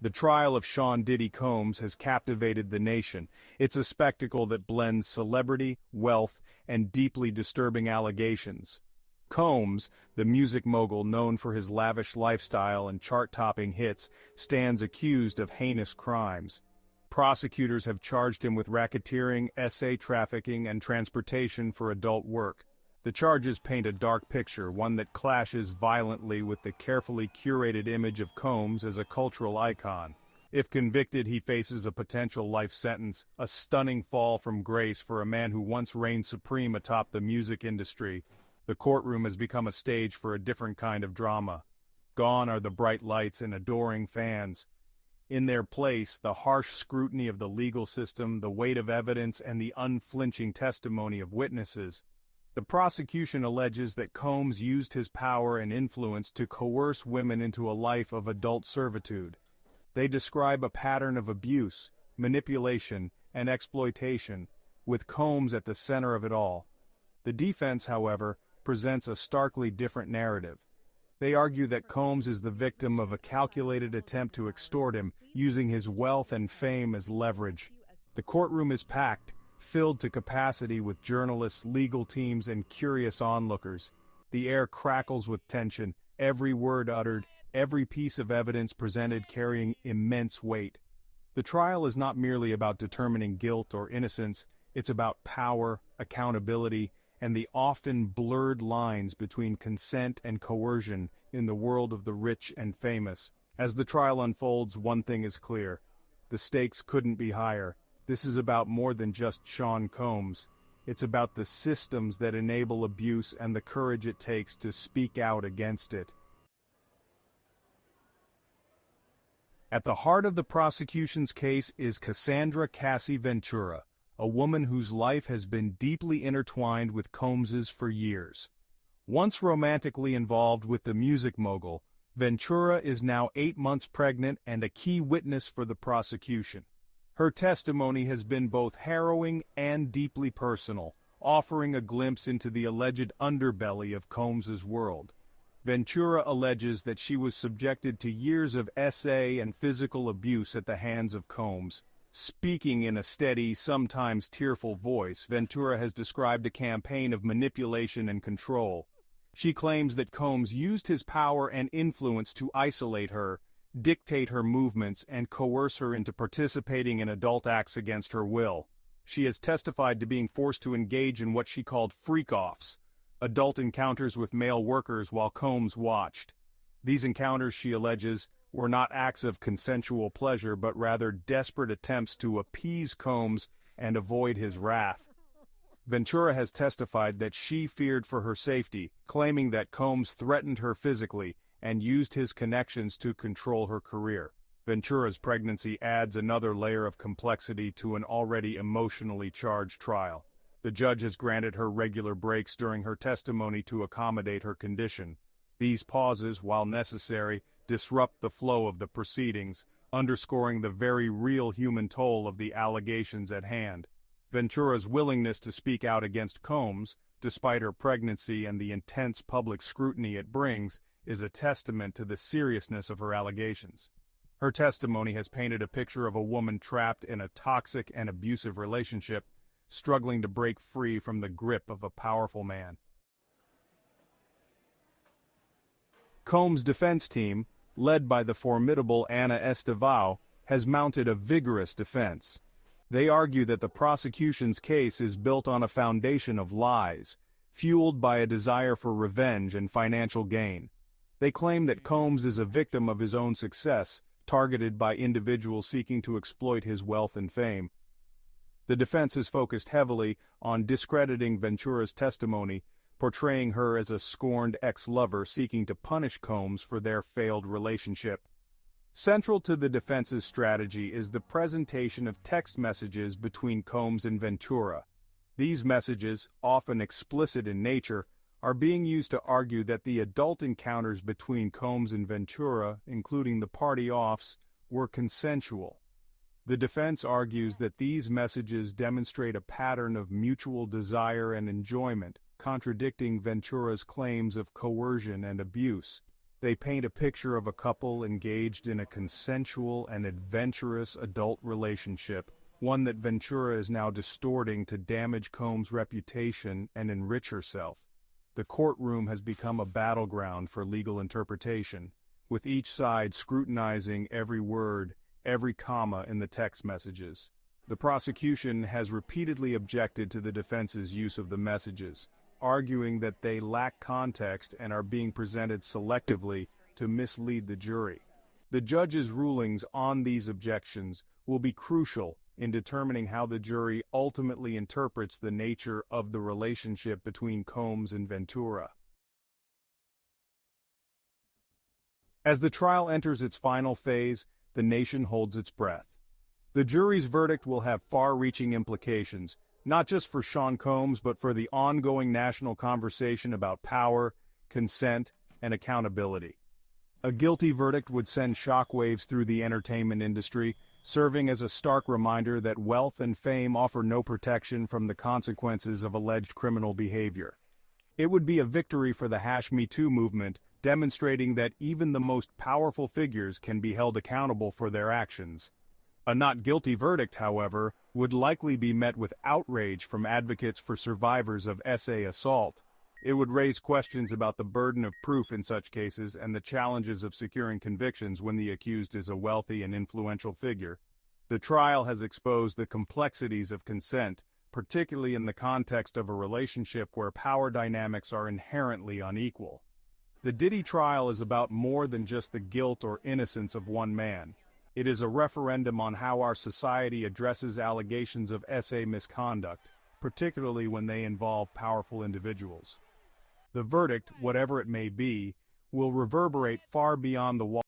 The trial of Sean Diddy Combs has captivated the nation. It's a spectacle that blends celebrity, wealth, and deeply disturbing allegations. Combs, the music mogul known for his lavish lifestyle and chart-topping hits, stands accused of heinous crimes. Prosecutors have charged him with racketeering, essay trafficking, and transportation for adult work. The charges paint a dark picture, one that clashes violently with the carefully curated image of Combs as a cultural icon. If convicted, he faces a potential life sentence, a stunning fall from grace for a man who once reigned supreme atop the music industry. The courtroom has become a stage for a different kind of drama. Gone are the bright lights and adoring fans. In their place, the harsh scrutiny of the legal system, the weight of evidence, and the unflinching testimony of witnesses. The prosecution alleges that Combs used his power and influence to coerce women into a life of adult servitude. They describe a pattern of abuse, manipulation, and exploitation, with Combs at the center of it all. The defense, however, presents a starkly different narrative. They argue that Combs is the victim of a calculated attempt to extort him, using his wealth and fame as leverage. The courtroom is packed, filled to capacity with journalists, legal teams, and curious onlookers. The air crackles with tension, every word uttered, every piece of evidence presented carrying immense weight. The trial is not merely about determining guilt or innocence, it's about power, accountability, and the often blurred lines between consent and coercion in the world of the rich and famous. As the trial unfolds, one thing is clear. The stakes couldn't be higher. This is about more than just Sean Combs. It's about the systems that enable abuse and the courage it takes to speak out against it. At the heart of the prosecution's case is Cassie Ventura, a woman whose life has been deeply intertwined with Combs's for years. Once romantically involved with the music mogul, Ventura is now 8 months pregnant and a key witness for the prosecution. Her testimony has been both harrowing and deeply personal, offering a glimpse into the alleged underbelly of Combs's world. Ventura alleges that she was subjected to years of essay and physical abuse at the hands of Combs. Speaking in a steady, sometimes tearful voice, Ventura has described a campaign of manipulation and control. She claims that Combs used his power and influence to isolate her, dictate her movements, and coerce her into participating in adult acts against her will. She has testified to being forced to engage in what she called freak-offs, adult encounters with male workers while Combs watched. These encounters, she alleges, were not acts of consensual pleasure but rather desperate attempts to appease Combs and avoid his wrath. Ventura has testified that she feared for her safety, claiming that Combs threatened her physically and used his connections to control her career. Ventura's pregnancy adds another layer of complexity to an already emotionally charged trial. The judge has granted her regular breaks during her testimony to accommodate her condition. These pauses, while necessary, disrupt the flow of the proceedings, underscoring the very real human toll of the allegations at hand. Ventura's willingness to speak out against Combs, despite her pregnancy and the intense public scrutiny it brings, is a testament to the seriousness of her allegations. Her testimony has painted a picture of a woman trapped in a toxic and abusive relationship, struggling to break free from the grip of a powerful man. Combs' defense team, led by the formidable Ana Estevao, has mounted a vigorous defense. They argue that the prosecution's case is built on a foundation of lies, fueled by a desire for revenge and financial gain. They claim that Combs is a victim of his own success, targeted by individuals seeking to exploit his wealth and fame. The defense has focused heavily on discrediting Ventura's testimony, portraying her as a scorned ex-lover seeking to punish Combs for their failed relationship. Central to the defense's strategy is the presentation of text messages between Combs and Ventura. These messages, often explicit in nature, are being used to argue that the adult encounters between Combs and Ventura, including the party-offs, were consensual. The defense argues that these messages demonstrate a pattern of mutual desire and enjoyment, contradicting Ventura's claims of coercion and abuse. They paint a picture of a couple engaged in a consensual and adventurous adult relationship, one that Ventura is now distorting to damage Combs' reputation and enrich herself. The courtroom has become a battleground for legal interpretation, with each side scrutinizing every word, every comma in the text messages. The prosecution has repeatedly objected to the defense's use of the messages, arguing that they lack context and are being presented selectively to mislead the jury. The judge's rulings on these objections will be crucial in determining how the jury ultimately interprets the nature of the relationship between Combs and Ventura. As the trial enters its final phase, the nation holds its breath. The jury's verdict will have far-reaching implications, not just for Sean Combs but for the ongoing national conversation about power, consent, and accountability. A guilty verdict would send shockwaves through the entertainment industry, serving as a stark reminder that wealth and fame offer no protection from the consequences of alleged criminal behavior. It would be a victory for the #Me Too movement, demonstrating that even the most powerful figures can be held accountable for their actions. A not guilty verdict, however, would likely be met with outrage from advocates for survivors of SA assault. It would raise questions about the burden of proof in such cases and the challenges of securing convictions when the accused is a wealthy and influential figure. The trial has exposed the complexities of consent, particularly in the context of a relationship where power dynamics are inherently unequal. The Diddy trial is about more than just the guilt or innocence of one man. It is a referendum on how our society addresses allegations of SA misconduct, particularly when they involve powerful individuals. The verdict, whatever it may be, will reverberate far beyond the walls